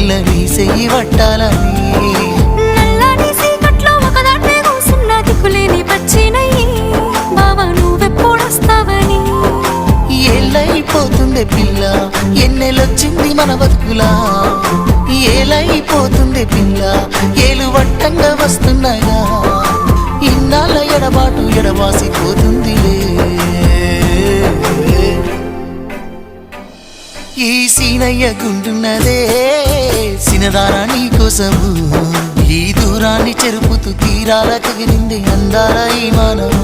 పిల్ల నీ చెయ్యి పట్టాలని నల్లని సీకట్లో ఒకదాన్నే కూసున్న దిక్కులేని పచ్చినయ్యి బావా నువ్వెప్పుడొస్తావని ఏళ్ళైపోతుంది పిల్ల ఎన్నెలొచ్చింది మన బతుకులా ఏలైపోతుంది పిల్ల ఏలు వట్టంగా వస్తున్నాగా ఇన్నాళ్ళ ఎడబాటు ఎడవాసిపోతుందిలే ఈ సీనయ్య గుంటున్నదే సినదారా నీ కోసము ఈ దూరాన్ని చెరుపుతూ తీరాల కగిలింది అందాల ఈ మానవు